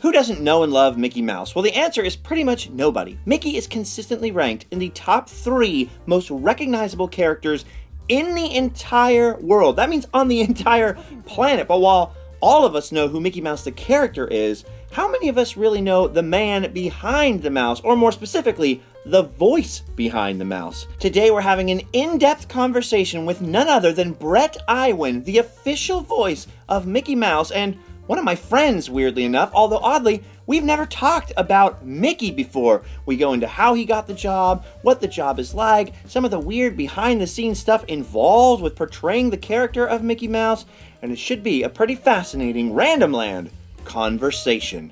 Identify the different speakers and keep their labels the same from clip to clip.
Speaker 1: Who doesn't know and love Mickey Mouse? Well, the answer is pretty much nobody. Mickey is consistently ranked in the top 3 most recognizable characters in the entire world. That means on the entire planet. But while all of us know who Mickey Mouse the character is, how many of us really know the man behind the mouse, or more specifically, the voice behind the mouse? Today we're having an in-depth conversation with none other than Bret Iwan, the official voice of Mickey Mouse, and one of my friends, weirdly enough, although oddly, we've never talked about Mickey before. We go into how he got the job, what the job is like, some of the weird behind-the-scenes stuff involved with portraying the character of Mickey Mouse, and it should be a pretty fascinating Random Land conversation.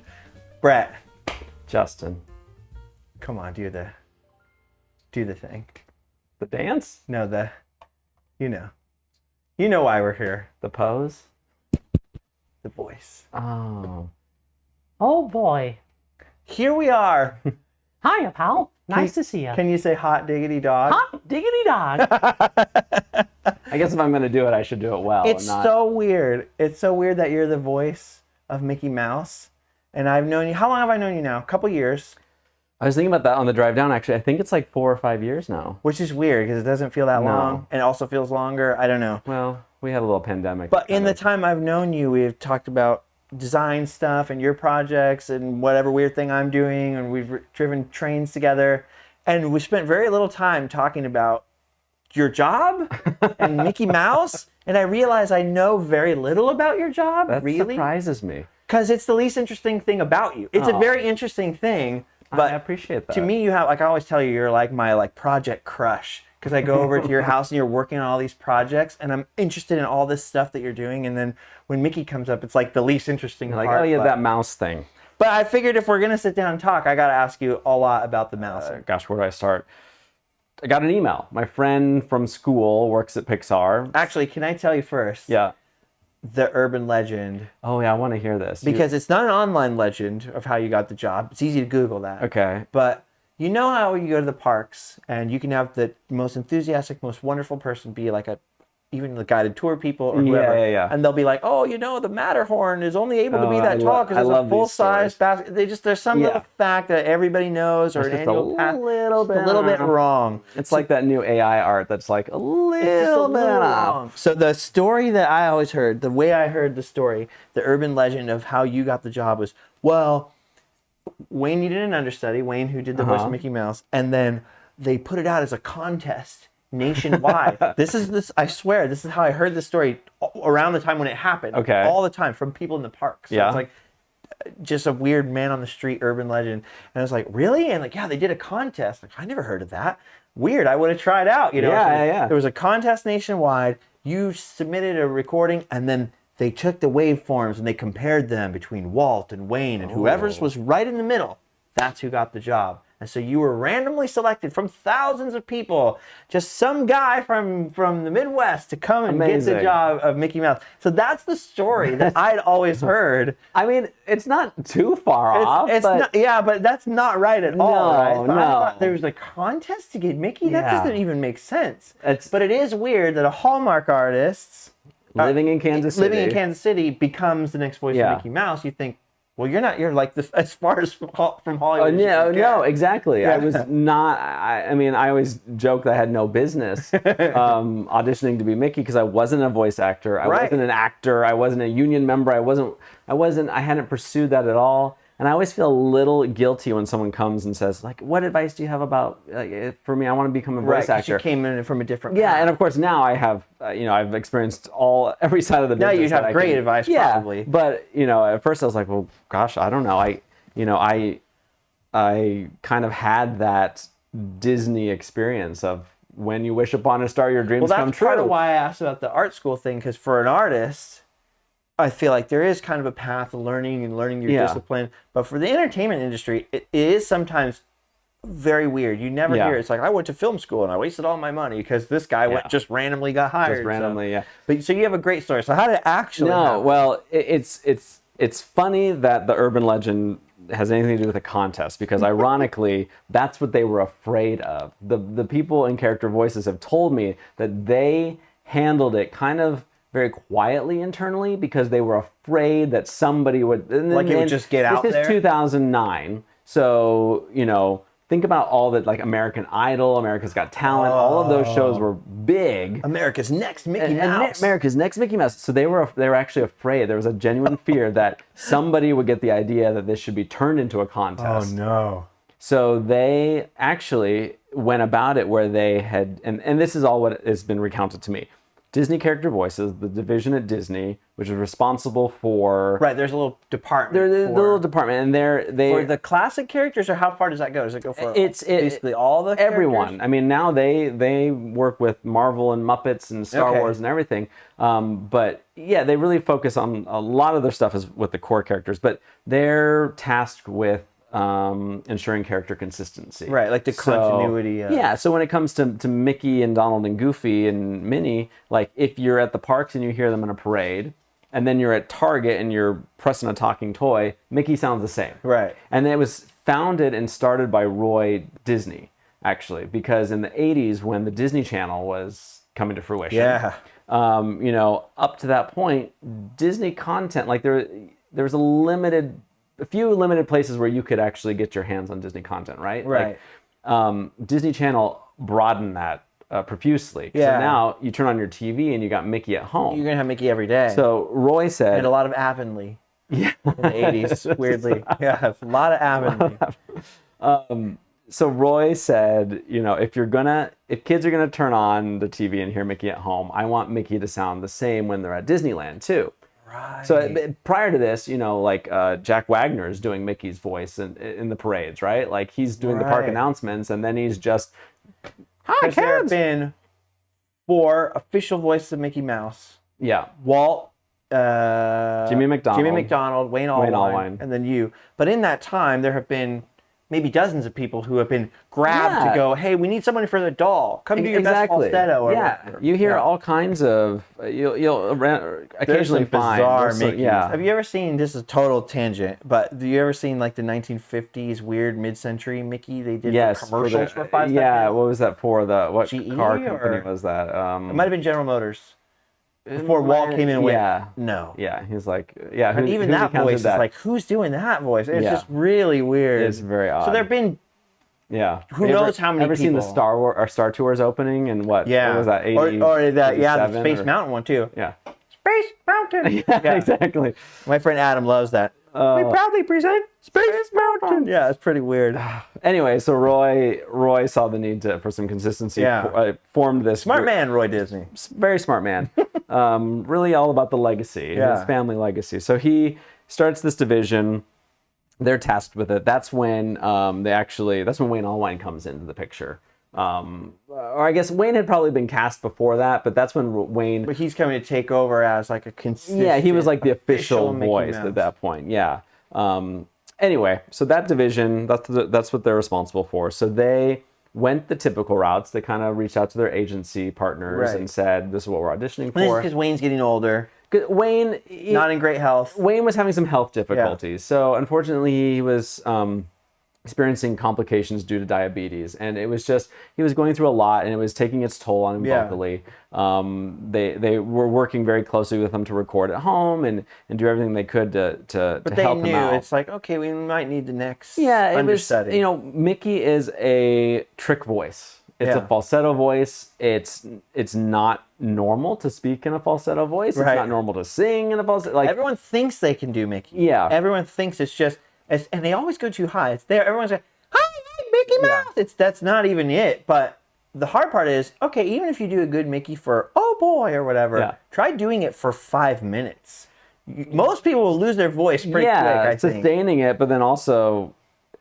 Speaker 2: Bret,
Speaker 3: Justin.
Speaker 2: come on, do the thing.
Speaker 3: The dance?
Speaker 2: No, you know why we're here.
Speaker 3: The pose?
Speaker 2: The voice.
Speaker 3: Oh.
Speaker 4: Oh boy.
Speaker 2: Here we are.
Speaker 4: Hiya, pal. Nice to see you.
Speaker 2: Can you say hot diggity dog?
Speaker 4: Hot diggity dog.
Speaker 3: I guess if I'm going to do it, I should do it well.
Speaker 2: It's
Speaker 3: not...
Speaker 2: so weird. It's so weird that you're the voice of Mickey Mouse. And I've known you. How long have I known you now? A couple years.
Speaker 3: I was thinking about that on the drive down, actually. I think it's like 4 or 5 years now.
Speaker 2: Which is weird because it doesn't feel that long. And it also feels longer. I don't know.
Speaker 3: Well, we had a little pandemic.
Speaker 2: But in the time I've known you, we've talked about design stuff and your projects and whatever weird thing I'm doing. And we've driven trains together. And we spent very little time talking about your job and Mickey Mouse. And I realize I know very little about your job.
Speaker 3: That
Speaker 2: really
Speaker 3: surprises me.
Speaker 2: Because it's the least interesting thing about you. It's a very interesting thing. But
Speaker 3: I appreciate that.
Speaker 2: to me, you have, like I always tell you, you're like my project crush. Because I go over to your house and you're working on all these projects, and I'm interested in all this stuff that you're doing. And then when Mickey comes up, it's like the least interesting
Speaker 3: Like,
Speaker 2: part.
Speaker 3: oh yeah,
Speaker 2: but,
Speaker 3: that mouse thing.
Speaker 2: But I figured if we're gonna sit down and talk, I gotta ask you a lot about the mouse.
Speaker 3: Gosh, where do I start? I got an email. My friend from school works at Pixar.
Speaker 2: Actually, can I tell you first?
Speaker 3: Yeah.
Speaker 2: The urban legend.
Speaker 3: Oh yeah, I want to hear this.
Speaker 2: Because it's not an online legend of how you got the job. It's easy to Google that.
Speaker 3: Okay.
Speaker 2: But you know how you go to the parks and you can have the most enthusiastic, most wonderful person be like even the guided tour people or whoever.
Speaker 3: Yeah.
Speaker 2: And they'll be like, oh, the Matterhorn is only able to be that tall because it's a full-size basket. There's some little fact that everybody knows or
Speaker 3: It's
Speaker 2: an
Speaker 3: just
Speaker 2: annual pass.
Speaker 3: a little bit
Speaker 2: wrong.
Speaker 3: It's like that new AI art that's like a little bit off.
Speaker 2: So the story that I always heard, the way I heard the story, the urban legend of how you got the job was, well, Wayne needed an understudy, Wayne who did the voice of Mickey Mouse, and then they put it out as a contest nationwide. I swear, this is how I heard the story around the time when it happened.
Speaker 3: Okay.
Speaker 2: All the time from people in the park. So it's like just a weird man on the street urban legend. And I was like, really? And yeah, they did a contest. Like, I never heard of that. Weird. I would have tried out,
Speaker 3: Yeah.
Speaker 2: There was a contest nationwide. You submitted a recording, and then they took the waveforms and they compared them between Walt and Wayne, and whoever was right in the middle, that's who got the job. And so you were randomly selected from thousands of people, just some guy from the Midwest to come and get the job of Mickey Mouse. So that's the story that I'd always heard.
Speaker 3: I mean, it's not too far off.
Speaker 2: But that's not right at all. Right? So
Speaker 3: No.
Speaker 2: I thought there was a contest to get Mickey? That doesn't even make sense. But it is weird that a Hallmark artist
Speaker 3: living in Kansas City
Speaker 2: becomes the next voice of Mickey Mouse. You think, well, you're like this as far as from Hollywood.
Speaker 3: No, exactly. I was not. I mean, I always joke that I had no business auditioning to be Mickey because I wasn't a voice actor. I wasn't an actor. I wasn't a union member. I hadn't pursued that at all. And I always feel a little guilty when someone comes and says, like, what advice do you have about, for me, I want to become a voice actor.
Speaker 2: You came in from a different
Speaker 3: path. And of course now I have, I've experienced every side of the business.
Speaker 2: Now you'd have great advice, probably.
Speaker 3: But, at first I was like, well, gosh, I don't know. I kind of had that Disney experience of when you wish upon a star, your dreams come true.
Speaker 2: Well, that's part of why I asked about the art school thing, because for an artist, I feel like there is kind of a path of learning your discipline. But for the entertainment industry, it is sometimes very weird. You never hear it's like, I went to film school and I wasted all my money because this guy just randomly got hired.
Speaker 3: Just randomly,
Speaker 2: But so you have a great story. So how did it actually happen?
Speaker 3: Well, it's funny that the urban legend has anything to do with a contest because ironically, that's what they were afraid of. The people in character voices have told me that they handled it kind of very quietly internally because they were afraid that somebody would...
Speaker 2: Like it would just get out
Speaker 3: there?
Speaker 2: there?
Speaker 3: This is 2009. So, think about all that, like American Idol, America's Got Talent, all of those shows were big.
Speaker 2: America's Next Mickey
Speaker 3: And
Speaker 2: Mouse.
Speaker 3: America's Next Mickey Mouse. So they were actually afraid. There was a genuine fear that somebody would get the idea that this should be turned into a contest.
Speaker 2: no.
Speaker 3: So they actually went about it where they had, and this is all what has been recounted to me. Disney Character Voices, the division at Disney, which is responsible for...
Speaker 2: Right, there's a little department.
Speaker 3: There's a little department, and they
Speaker 2: for the classic characters, or how far does that go? Does it go for basically all the
Speaker 3: everyone?
Speaker 2: characters?
Speaker 3: I mean, now they work with Marvel and Muppets and Star Wars and everything. But yeah, they really focus on a lot of their stuff is with the core characters, but they're tasked with ensuring character consistency.
Speaker 2: Right, like the continuity of...
Speaker 3: Yeah, so when it comes to Mickey and Donald and Goofy and Minnie, like if you're at the parks and you hear them in a parade, and then you're at Target and you're pressing a talking toy, Mickey sounds the same.
Speaker 2: Right.
Speaker 3: And it was founded and started by Roy Disney, actually, because in the 80s when the Disney Channel was coming to fruition, up to that point, Disney content, like there was a few limited places where you could actually get your hands on Disney content, right?
Speaker 2: Right.
Speaker 3: Like, Disney Channel broadened that profusely.
Speaker 2: Yeah.
Speaker 3: So now you turn on your TV and you got Mickey at home.
Speaker 2: You're going to have Mickey every day.
Speaker 3: So Roy said...
Speaker 2: And a lot of Avonlea.
Speaker 3: Yeah.
Speaker 2: In the 80s, weirdly. Yeah, a lot of Avonlea.
Speaker 3: So Roy said, if kids are gonna turn on the TV and hear Mickey at home, I want Mickey to sound the same when they're at Disneyland too.
Speaker 2: Right.
Speaker 3: So prior to this, Jack Wagner is doing Mickey's voice in the parades, right? Like he's doing the park
Speaker 2: Right.
Speaker 3: announcements, and then he's just, hi
Speaker 2: Because there have
Speaker 3: kids.
Speaker 2: been 4 official voices of Mickey Mouse.
Speaker 3: Yeah.
Speaker 2: Walt,
Speaker 3: Jimmy McDonald,
Speaker 2: Wayne
Speaker 3: Wayne
Speaker 2: Allwine,
Speaker 3: Allwine.
Speaker 2: and then you. But in that time, there have been maybe dozens of people who have been grabbed
Speaker 3: Yeah.
Speaker 2: to go, hey, we need somebody for the doll. Come do your best falsetto. Or whatever.
Speaker 3: You hear
Speaker 2: Yeah.
Speaker 3: all kinds of you'll
Speaker 2: There's
Speaker 3: occasionally
Speaker 2: some bizarre
Speaker 3: find
Speaker 2: Mickeys.
Speaker 3: yeah.
Speaker 2: Have you ever seen, this is a total tangent, but do you ever seen like the 1950s weird mid-century Mickey they did
Speaker 3: Yes,
Speaker 2: for commercials for 5 seconds?
Speaker 3: Yeah, what was that for? What
Speaker 2: GE
Speaker 3: car company
Speaker 2: or-
Speaker 3: was that?
Speaker 2: It might have been General Motors. Before Walt came in and went,
Speaker 3: yeah.
Speaker 2: no.
Speaker 3: Yeah, he's like, yeah.
Speaker 2: And even that voice is like, who's doing that voice? It's
Speaker 3: Yeah.
Speaker 2: just really weird.
Speaker 3: It's very odd.
Speaker 2: So there have been,
Speaker 3: yeah.
Speaker 2: who
Speaker 3: You
Speaker 2: knows how many
Speaker 3: ever seen the
Speaker 2: people-
Speaker 3: Star Wars or Star Tours opening and what?
Speaker 2: yeah.
Speaker 3: What was that? 80,
Speaker 2: or that, yeah, the
Speaker 3: 87
Speaker 2: Space
Speaker 3: or-
Speaker 2: Mountain one too.
Speaker 3: Yeah.
Speaker 2: Space Mountain.
Speaker 3: Yeah, exactly.
Speaker 2: My friend Adam loves that. We proudly present Space Mountain. Yeah, it's pretty weird.
Speaker 3: Anyway, so Roy saw the need for some consistency.
Speaker 2: Yeah.
Speaker 3: Formed this
Speaker 2: Smart
Speaker 3: group-
Speaker 2: man, Roy Disney.
Speaker 3: Very smart man. Really all about the legacy,
Speaker 2: Yeah.
Speaker 3: his family legacy. So he starts this division. They're tasked with it. That's when that's when Wayne Allwine comes into the picture. Or I guess Wayne had probably been cast before that, but that's when Wayne.
Speaker 2: But he's coming to take over as like a consistent.
Speaker 3: Yeah, he was like the official
Speaker 2: Mickey
Speaker 3: voice
Speaker 2: Mouse.
Speaker 3: at that point. Yeah. Anyway, so that division, that's what they're responsible for. So they went the typical routes. They kind of reached out to their agency partners
Speaker 2: Right.
Speaker 3: and said, "This is what we're auditioning
Speaker 2: This is
Speaker 3: for."
Speaker 2: because Wayne's getting older,
Speaker 3: 'Cause Wayne,
Speaker 2: not in great health.
Speaker 3: Wayne was having some health difficulties. So unfortunately, he was experiencing complications due to diabetes, and it was just he was going through a lot, and it was taking its toll on him
Speaker 2: Yeah.
Speaker 3: vocally. They were working very closely with him to record at home and do everything they could to
Speaker 2: But they
Speaker 3: help
Speaker 2: knew
Speaker 3: him out.
Speaker 2: it's like, okay, we might need the next
Speaker 3: Yeah, it was,
Speaker 2: understudy.
Speaker 3: Mickey is a trick voice. It's a
Speaker 2: Yeah.
Speaker 3: falsetto voice. It's not normal to speak in a falsetto voice. It's
Speaker 2: Right.
Speaker 3: not normal to sing in a falsetto. Like
Speaker 2: Everyone thinks they can do Mickey.
Speaker 3: Yeah.
Speaker 2: Everyone thinks it's just, and they always go too high. It's there. Everyone's like, hi, Mickey Mouse. That's not even it. But the hard part is, okay, even if you do a good Mickey for, oh boy, or whatever,
Speaker 3: Yeah.
Speaker 2: try doing it for 5 minutes. Most people will lose their voice pretty quick, I think.
Speaker 3: sustaining it, but then also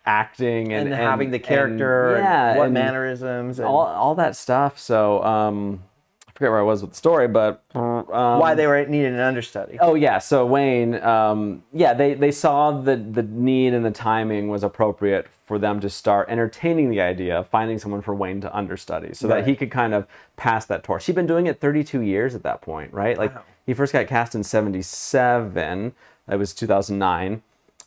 Speaker 3: acting and
Speaker 2: having the character, and what mannerisms, and
Speaker 3: all that stuff. So I forget where I was with the story, but
Speaker 2: why they were needing an understudy.
Speaker 3: oh yeah, so Wayne, they saw the need and the timing was appropriate for them to start entertaining the idea of finding someone for Wayne to understudy, so that
Speaker 2: Right.
Speaker 3: he could kind of pass that torch. He'd been doing it 32 years at that point, right? Like
Speaker 2: Wow.
Speaker 3: he first got cast in '77. It was 2009.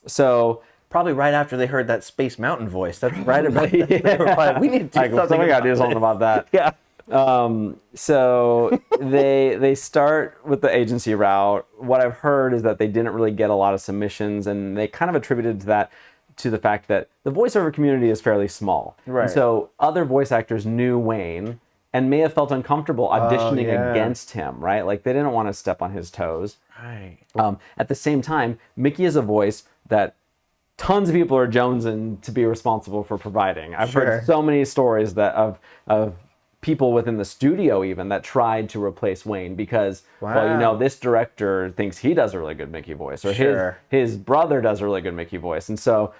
Speaker 3: So.
Speaker 2: Probably right after they heard that Space Mountain voice. That's right about that. They were probably, we need to do something
Speaker 3: we gotta do
Speaker 2: about
Speaker 3: something
Speaker 2: this.
Speaker 3: about that.
Speaker 2: Yeah.
Speaker 3: So they start with the agency route. What I've heard is that they didn't really get a lot of submissions, and they kind of attributed that to the fact that the voiceover community is fairly small.
Speaker 2: Right.
Speaker 3: And so other voice actors knew Wayne and may have felt uncomfortable auditioning against him, right? Like they didn't want to step on his toes.
Speaker 2: Right.
Speaker 3: At the same time, Mickey is a voice that tons of people are jonesing to be responsible for providing. I've heard so many stories that of people within the studio even that tried to replace Wayne because, well, you know, this director thinks he does a really good Mickey voice, or his brother does a really good Mickey voice, and so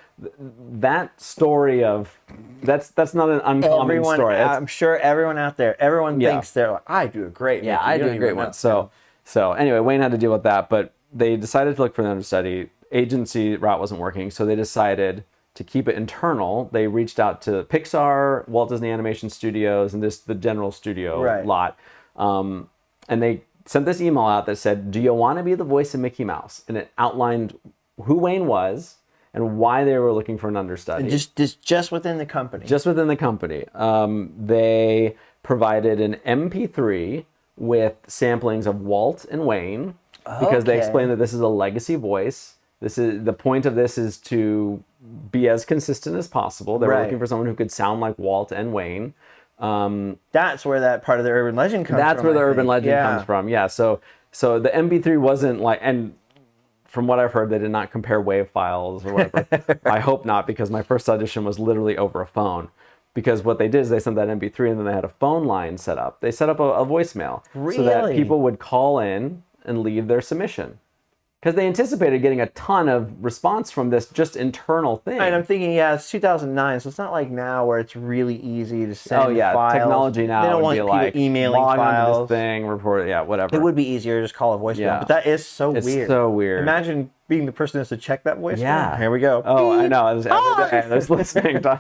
Speaker 3: that story of that's not an uncommon story.
Speaker 2: I'm sure everyone out there, everyone thinks they're like, I do a great Mickey.
Speaker 3: I do a great one. So anyway, Wayne had to deal with that, but they decided to look for an understudy. Agency route wasn't working, so they decided to keep it internal. They reached out to Pixar, Walt Disney Animation Studios, and the general studio lot. And they sent this email out that said, do you want to be the voice of Mickey Mouse? And it outlined who Wayne was and why they were looking for an understudy.
Speaker 2: And just within the company.
Speaker 3: Just within the company. They provided an MP3 with samplings of Walt and Wayne because they explained that this is a legacy voice. The point of this is to be as consistent as possible. They were looking for someone who could sound like Walt and Wayne.
Speaker 2: That's where that part of the urban legend comes from.
Speaker 3: That's where the urban legend comes from. Yeah. So the MP3 wasn't like, and from what I've heard, they did not compare WAV files or whatever. I hope not, because my first audition was literally over a phone. Because what they did is they sent that MP3 and then they had a phone line set up. They set up a voicemail so that people would call in and leave their submission. Because they anticipated getting a ton of response from this just internal thing.
Speaker 2: And I'm thinking, it's 2009, so it's not like now where it's really easy to send files.
Speaker 3: Technology now
Speaker 2: they don't
Speaker 3: would
Speaker 2: want
Speaker 3: be like
Speaker 2: emailing
Speaker 3: log
Speaker 2: files.
Speaker 3: onto this thing, report it, whatever.
Speaker 2: It would be easier to just call a voicemail, but that is so
Speaker 3: it's
Speaker 2: weird.
Speaker 3: So weird.
Speaker 2: Imagine being the person who has to check that voicemail.
Speaker 3: Yeah.
Speaker 2: Here we go.
Speaker 3: Oh, I know. I was every day I was listening to.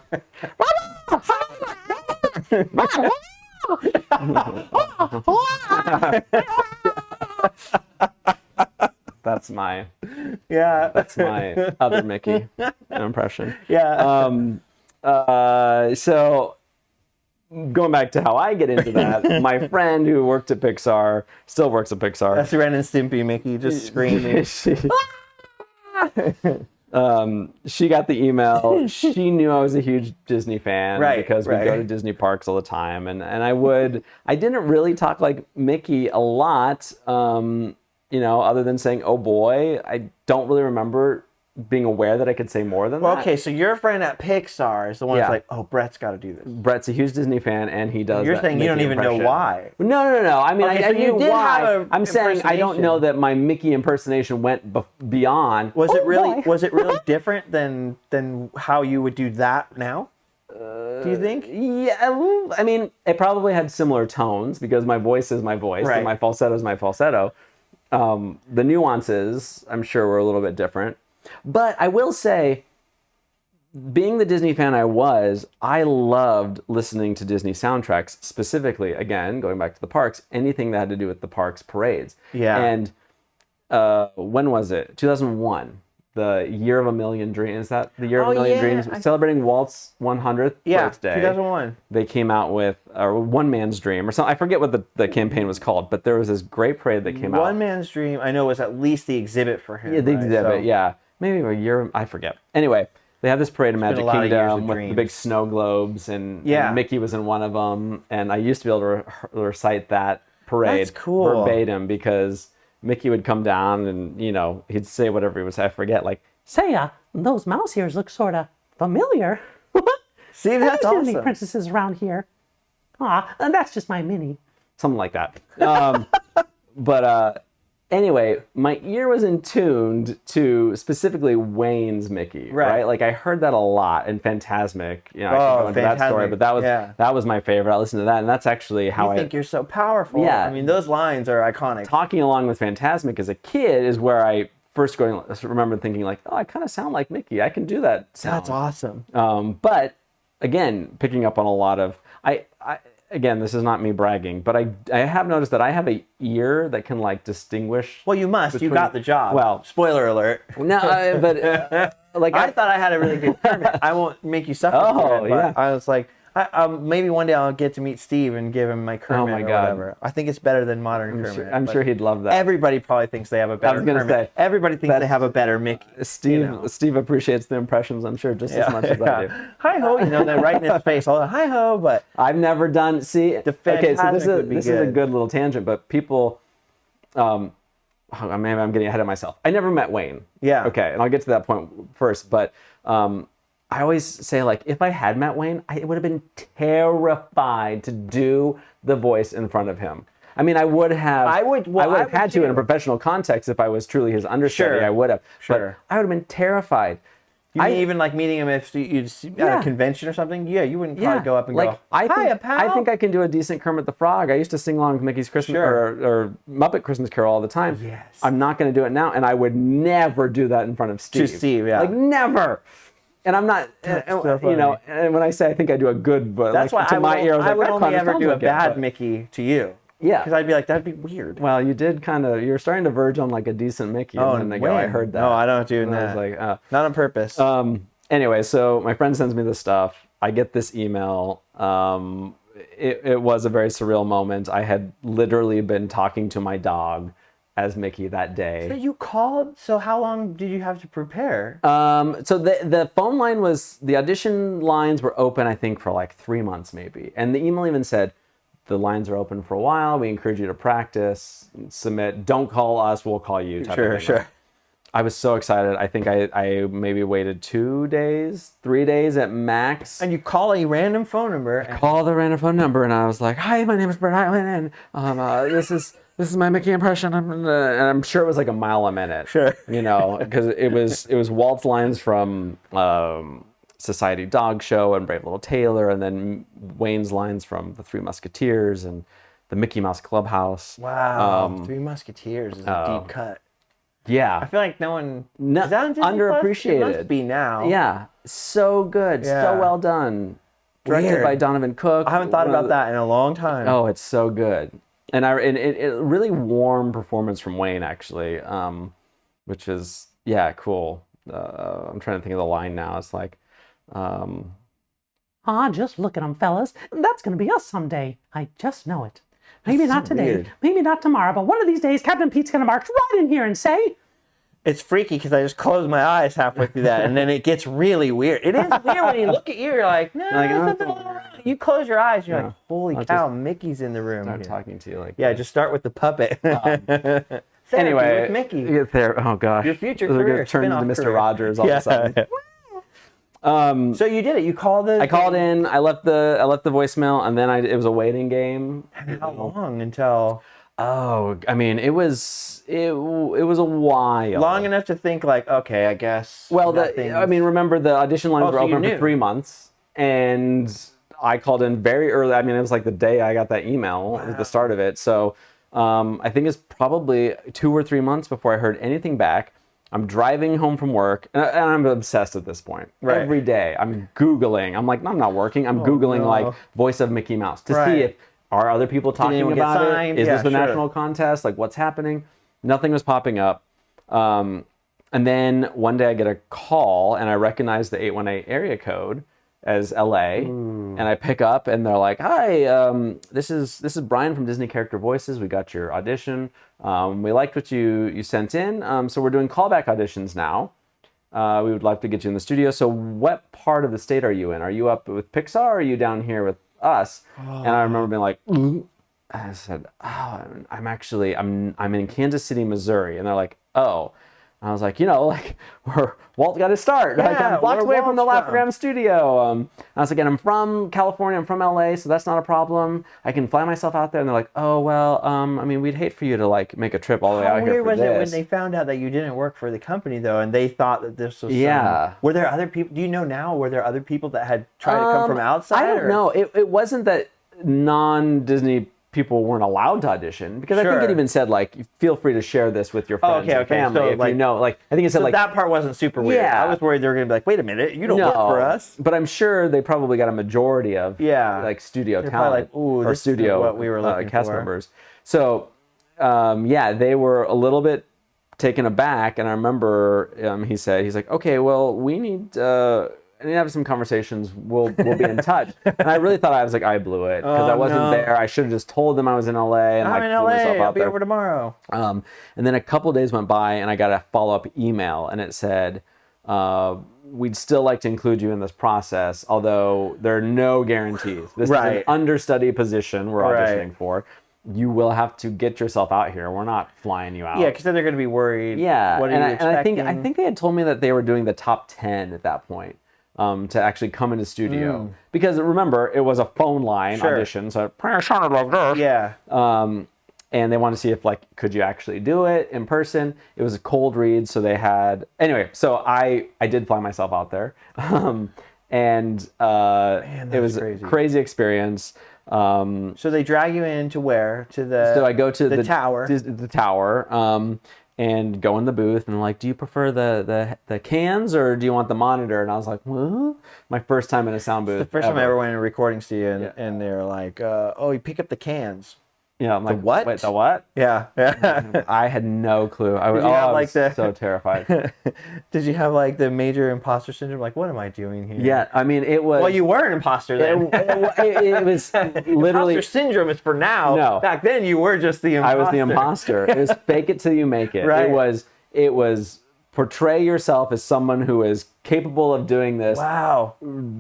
Speaker 3: That's my other Mickey impression. So going back to how I get into that, my friend who worked at Pixar, still works at Pixar.
Speaker 2: That's Ren and Stimpy Mickey just screaming.
Speaker 3: She got the email. She knew I was a huge Disney fan because we go to Disney parks all the time, and I didn't really talk like Mickey a lot. Other than saying, oh boy, I don't really remember being aware that I could say more than that.
Speaker 2: Okay, so your friend at Pixar is the one that's like, oh, Brett's got to do this.
Speaker 3: Brett's a huge Disney fan, and he does.
Speaker 2: You're saying
Speaker 3: Mickey
Speaker 2: you don't even
Speaker 3: impression.
Speaker 2: know why.
Speaker 3: No. I mean,
Speaker 2: Okay,
Speaker 3: I
Speaker 2: so you
Speaker 3: knew
Speaker 2: did
Speaker 3: why.
Speaker 2: have a
Speaker 3: I'm saying I don't
Speaker 2: impersonation.
Speaker 3: know that my Mickey impersonation went beyond.
Speaker 2: Was it really different than how you would do that now? Do you think?
Speaker 3: Yeah, I mean, it probably had similar tones because my voice is my voice and my falsetto is my falsetto. The nuances, I'm sure, were a little bit different. But I will say, being the Disney fan I loved listening to Disney soundtracks, specifically, again, going back to the parks, anything that had to do with the parks parades.
Speaker 2: Yeah.
Speaker 3: And when was it? 2001. The Year of a Million Dreams. Is that the Year of a Million Dreams? Celebrating Walt's 100th birthday.
Speaker 2: 2001.
Speaker 3: They came out with One Man's Dream or something. I forget what the campaign was called, but there was this great parade that came out.
Speaker 2: One Man's Dream, I know, was at least the exhibit for him.
Speaker 3: Yeah, the exhibit, yeah. Maybe a year, I forget. Anyway, they have this parade in Magic Kingdom with the big snow globes, and Mickey was in one of them, and I used to be able to recite that parade verbatim because Mickey would come down and, he'd say whatever he would say. I forget, like,
Speaker 4: Say, those mouse ears look sort of familiar.
Speaker 2: See, that's
Speaker 4: There's Disney
Speaker 2: awesome.
Speaker 4: princesses around here. And that's just my Minnie.
Speaker 3: something like that. But anyway, my ear was in tuned to specifically Wayne's Mickey, right? Like I heard that a lot in Fantasmic. You know, I could go into that story, but that was my favorite. I listened to that, and that's actually how
Speaker 2: I think you're so powerful.
Speaker 3: Yeah,
Speaker 2: I mean, those lines are iconic.
Speaker 3: Talking along with Fantasmic as a kid is where I first remember thinking like, oh, I kind of sound like Mickey. I can do that sound.
Speaker 2: That's awesome.
Speaker 3: But again, picking up on a lot of again, this is not me bragging, but I have noticed that I have a ear that can like distinguish.
Speaker 2: Well, you must. You got the job.
Speaker 3: Well,
Speaker 2: spoiler alert.
Speaker 3: No, but like
Speaker 2: I thought I had a really good permit. I won't make you suffer.
Speaker 3: Oh,
Speaker 2: for it, but
Speaker 3: yeah.
Speaker 2: I was like, Maybe one day I'll get to meet Steve and give him my Kermit
Speaker 3: my
Speaker 2: or
Speaker 3: God.
Speaker 2: whatever. I think it's better than modern Kermit.
Speaker 3: I'm
Speaker 2: but
Speaker 3: sure he'd love that.
Speaker 2: Everybody probably thinks they have a better
Speaker 3: gonna
Speaker 2: Kermit.
Speaker 3: say,
Speaker 2: Everybody thinks they have a better Mickey.
Speaker 3: Steve appreciates the impressions, I'm sure, just as much as I do.
Speaker 2: Hi ho, they're right in his face. All hi ho, but
Speaker 3: I've never done. See, okay, so
Speaker 2: Phantasmic would be
Speaker 3: this is a
Speaker 2: good.
Speaker 3: good little tangent, but people, maybe I'm getting ahead of myself. I never met Wayne.
Speaker 2: Yeah.
Speaker 3: Okay, and I'll get to that point first, but I always say, like, if I had met Wayne, I would have been terrified to do the voice in front of him. I mean, I would have had to in a professional context if I was truly his understudy.
Speaker 2: Sure.
Speaker 3: I would have.
Speaker 2: Sure.
Speaker 3: But I would have been terrified.
Speaker 2: you mean even like meeting him if you'd at a convention or something? Yeah, you wouldn't probably go up and go,
Speaker 3: I
Speaker 2: pal.
Speaker 3: think I can do a decent Kermit the Frog. I used to sing along with Mickey's Christmas or Muppet Christmas Carol all the time.
Speaker 2: Yes.
Speaker 3: I'm not going to do it now, and I would never do that in front of Steve.
Speaker 2: To Steve, yeah.
Speaker 3: Like, never. And I'm not,
Speaker 2: so
Speaker 3: you know,
Speaker 2: funny.
Speaker 3: and when I say I think I do a good, but
Speaker 2: That's
Speaker 3: like,
Speaker 2: why
Speaker 3: to my ear,
Speaker 2: I would
Speaker 3: that
Speaker 2: only
Speaker 3: kind of
Speaker 2: ever
Speaker 3: sounds
Speaker 2: do a
Speaker 3: like it,
Speaker 2: bad
Speaker 3: but-
Speaker 2: Mickey to you.
Speaker 3: Yeah.
Speaker 2: Because I'd be like, that'd be weird.
Speaker 3: Well, you did kind of, you're starting to verge on like a decent Mickey.
Speaker 2: Oh,
Speaker 3: and then I go, I heard that.
Speaker 2: No, I don't do
Speaker 3: And
Speaker 2: that.
Speaker 3: I was like,
Speaker 2: not on purpose.
Speaker 3: Anyway, so my friend sends me this stuff. I get this email. It was a very surreal moment. I had literally been talking to my dog as Mickey that day.
Speaker 2: So you called? So how long did you have to prepare?
Speaker 3: So the phone line was, the audition lines were open, I think, for like 3 months maybe. And the email even said, the lines are open for a while. We encourage you to practice, submit. Don't call us, we'll call you. Type of thing.
Speaker 2: Sure.
Speaker 3: I was so excited. I think I maybe waited 2 days, 3 days at max.
Speaker 2: And you call a random phone number.
Speaker 3: Call the random phone number, and I was like, "Hi, my name is Bret Iwan, and this is my Mickey impression." And I'm sure it was like a mile a minute.
Speaker 2: Sure.
Speaker 3: You know, because it was Walt's lines from Society Dog Show and Brave Little Tailor, and then Wayne's lines from The Three Musketeers and the Mickey Mouse Clubhouse.
Speaker 2: Wow. Three Musketeers is a deep cut.
Speaker 3: Yeah.
Speaker 2: I feel like no one...
Speaker 3: No,
Speaker 2: is that on Disney
Speaker 3: underappreciated.
Speaker 2: Plus? It must be now.
Speaker 3: Yeah. So good.
Speaker 2: Yeah.
Speaker 3: So well done. Directed
Speaker 2: Weird.
Speaker 3: by Donovan Cook.
Speaker 2: I haven't thought about that in a long time.
Speaker 3: Oh, it's so good. And it really warm performance from Wayne, actually, which is, yeah, cool. I'm trying to think of the line now. It's like...
Speaker 4: Just look at them, fellas. That's going to be us someday. I just know it. Maybe not today,
Speaker 3: weird.
Speaker 4: maybe not tomorrow, but one of these days, Captain Pete's going to march right in here and say,
Speaker 2: It's freaky because I just close my eyes halfway through that, and then it gets really weird. It is weird when you look at you, you're like, no,
Speaker 3: Like,
Speaker 2: there's nothing going on. You close your eyes, you're like, holy
Speaker 3: I'll
Speaker 2: cow, Mickey's in the room.
Speaker 3: start
Speaker 2: here.
Speaker 3: talking to you like
Speaker 2: Yeah, just start with the puppet. Therapy
Speaker 3: anyway,
Speaker 2: with Mickey.
Speaker 3: Get there. Oh gosh,
Speaker 2: Your future
Speaker 3: This is
Speaker 2: career,
Speaker 3: gonna turn into
Speaker 2: spin-off
Speaker 3: Mr.
Speaker 2: career.
Speaker 3: Rogers all of a sudden.
Speaker 2: So you did it. You called the.
Speaker 3: I called in. I left the voicemail, and then it was a waiting game.
Speaker 2: How long until?
Speaker 3: Oh, I mean, it was a while.
Speaker 2: Long enough to think like, okay, I guess.
Speaker 3: Well,
Speaker 2: nothing's-
Speaker 3: I mean, remember the audition lines
Speaker 2: Oh,
Speaker 3: were
Speaker 2: so you
Speaker 3: open for
Speaker 2: knew.
Speaker 3: 3 months, and I called in very early. I mean, it was like the day I got that email was the start of it. So I think it's probably 2 or 3 months before I heard anything back. I'm driving home from work, and I'm obsessed at this point.
Speaker 2: Right.
Speaker 3: Every day, I'm Googling. I'm like, I'm not working. I'm Googling
Speaker 2: no.
Speaker 3: like voice of Mickey Mouse to see
Speaker 2: Right.
Speaker 3: if are other people talking
Speaker 2: anyone get
Speaker 3: about
Speaker 2: signed?
Speaker 3: it. Is
Speaker 2: Yeah,
Speaker 3: this the
Speaker 2: sure.
Speaker 3: national contest? Like, what's happening? Nothing was popping up. And then one day I get a call, and I recognize the 818 area code as LA, and I pick up, and they're like, "Hi, this is Brian from Disney Character Voices. We got your audition. We liked what you sent in. So we're doing callback auditions now. We would like to get you in the studio. So what part of the state are you in? Are you up with Pixar, or are you down here with us?" And I remember being like, "Ooh." I said, "Oh, I'm in Kansas City, Missouri," and they're like, "Oh." I was like, like where Walt got his start. Like,
Speaker 2: Yeah,
Speaker 3: I'm blocks
Speaker 2: where
Speaker 3: away from the
Speaker 2: Walt's from.
Speaker 3: Laugh studio. I was like, and I'm from California. I'm from LA, so that's not a problem. I can fly myself out there. And they're like, "Oh well, I mean, we'd hate for you to like make a trip all the way
Speaker 2: How
Speaker 3: out here
Speaker 2: weird
Speaker 3: for
Speaker 2: was
Speaker 3: this."
Speaker 2: it when they found out that you didn't work for the company though, and they thought that this was?
Speaker 3: Yeah.
Speaker 2: Were there other people? Do you know now? Were there other people that had tried to come from outside?
Speaker 3: I don't
Speaker 2: or-
Speaker 3: know. It wasn't that non-Disney people weren't allowed to audition, because I think
Speaker 2: Sure.
Speaker 3: it even said like, feel free to share this with your friends
Speaker 2: okay,
Speaker 3: and
Speaker 2: okay.
Speaker 3: family
Speaker 2: So,
Speaker 3: if
Speaker 2: like-
Speaker 3: you know. Like, I think it said
Speaker 2: So
Speaker 3: like
Speaker 2: that part wasn't super weird.
Speaker 3: Yeah.
Speaker 2: I was worried they were gonna be like, "Wait a minute, you don't work for us."
Speaker 3: But I'm sure they probably got a majority of like studio
Speaker 2: They're probably
Speaker 3: talent
Speaker 2: like, "Ooh,
Speaker 3: or
Speaker 2: this isn't
Speaker 3: studio
Speaker 2: what we were looking
Speaker 3: cast
Speaker 2: for."
Speaker 3: members. So yeah, they were a little bit taken aback, and I remember he's like, "Okay, well, we need need to have some conversations. We'll be in touch. And I really thought I blew it because I wasn't there. I should have just told them I was in LA and
Speaker 2: I'm in
Speaker 3: flew
Speaker 2: LA.
Speaker 3: myself out
Speaker 2: I'll be
Speaker 3: there.
Speaker 2: over tomorrow.
Speaker 3: And then a couple days went by, and I got a follow-up email, and it said, we'd still like to include you in this process, although there are no guarantees. This is an understudy position we're auditioning for. You will have to get yourself out here. We're not flying you out.
Speaker 2: Yeah, because then they're going to be worried.
Speaker 3: Yeah,
Speaker 2: What are you expecting?
Speaker 3: I think they had told me that they were doing the top 10 at that point. To actually come into studio. Because remember, it was a phone line audition, so it sounded like this.
Speaker 2: Yeah.
Speaker 3: And they wanted to see if, like, could you actually do it in person? It was a cold read, so they had... Anyway, so I did fly myself out there. Man, it was a crazy experience.
Speaker 2: So they drag you into where? To the...
Speaker 3: So I go to the
Speaker 2: tower.
Speaker 3: The tower. And go in the booth and like, do you prefer the cans or do you want the monitor? And I was like, what? My first time in a sound booth.
Speaker 2: The first time I ever went in a recording studio, and they're like, oh, you pick up the cans.
Speaker 3: Yeah, I'm like,
Speaker 2: what?
Speaker 3: Wait, the what?
Speaker 2: Yeah.
Speaker 3: I had no clue. I was so terrified.
Speaker 2: Did you have like the major imposter syndrome? Like, what am I doing here?
Speaker 3: Yeah, I mean, it was...
Speaker 2: Well, you were an imposter then.
Speaker 3: It was literally...
Speaker 2: Imposter syndrome is for now.
Speaker 3: No.
Speaker 2: Back then, you were just the imposter.
Speaker 3: I was the imposter. It was fake it till you make it.
Speaker 2: Right.
Speaker 3: It was portray yourself as someone who is capable of doing this.
Speaker 2: Wow.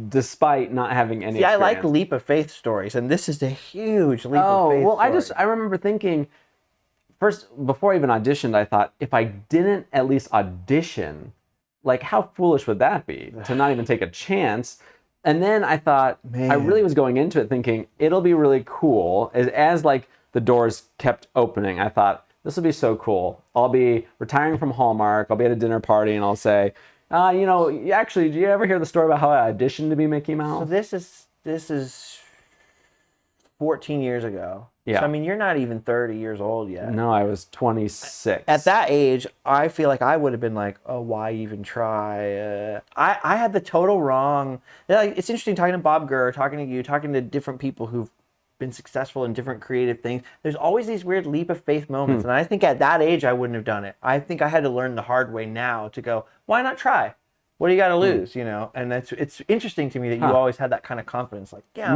Speaker 3: Despite not having any
Speaker 2: I
Speaker 3: experience.
Speaker 2: like leap of faith stories, and this is a huge leap of faith story.
Speaker 3: I remember thinking, first, before I even auditioned, I thought, if I didn't at least audition, like, how foolish would that be to not even take a chance? And then I thought, I really was going into it thinking, it'll be really cool. As like, the doors kept opening, I thought, this will be so cool. I'll be retiring from Hallmark. I'll be at a dinner party, and I'll say, actually, do you ever hear the story about how I auditioned to be Mickey Mouse?
Speaker 2: So this is 14 years ago.
Speaker 3: Yeah.
Speaker 2: So, I mean, you're not even 30 years old yet.
Speaker 3: No, I was 26.
Speaker 2: At that age, I feel like I would have been like, oh, why even try? I had the total wrong... It's interesting talking to Bob Gurr, talking to you, talking to different people who've been successful in different creative things. There's always these weird leap of faith moments. And I think at that age, I wouldn't have done it. I think I had to learn the hard way now to go, why not try? What do you got to lose, you know? And it's interesting to me that you always had that kind of confidence. Like, yeah,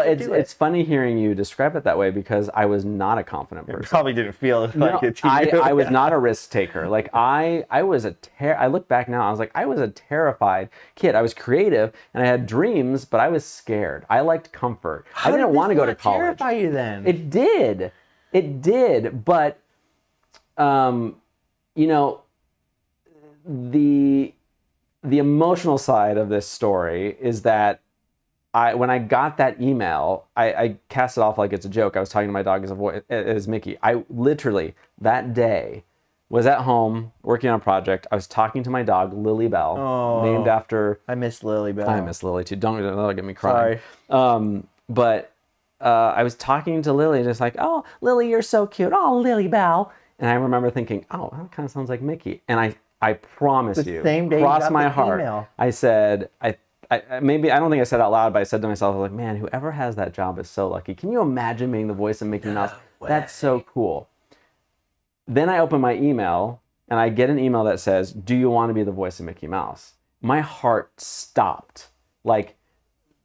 Speaker 3: it's funny hearing you describe it that way because I was not a confident person.
Speaker 2: You probably didn't feel like it to you.
Speaker 3: I was not a risk taker. Like I look back now, I was like, I was a terrified kid. I was creative and I had dreams, but I was scared. I liked comfort. I didn't want to go to college.
Speaker 2: Terrify you then?
Speaker 3: It did. But, the emotional side of this story is that when I got that email, I cast it off like it's a joke. I was talking to my dog as Mickey. I literally, that day, was at home working on a project. I was talking to my dog, Lily Bell, named after...
Speaker 2: I miss Lily Bell.
Speaker 3: I miss Lily too. Don't get me crying. Sorry. But I was talking to Lily and it's like, oh, Lily, you're so cute. Oh, Lily Bell. And I remember thinking, oh, that kind of sounds like Mickey. And I promise you,
Speaker 2: same day
Speaker 3: cross
Speaker 2: you got
Speaker 3: my
Speaker 2: the
Speaker 3: heart,
Speaker 2: email.
Speaker 3: I said, I maybe, I don't think I said it out loud, but I said to myself, I was like, man, whoever has that job is so lucky. Can you imagine being the voice of Mickey Mouse? That's so cool. Then I open my email and I get an email that says, do you want to be the voice of Mickey Mouse? My heart stopped. Like,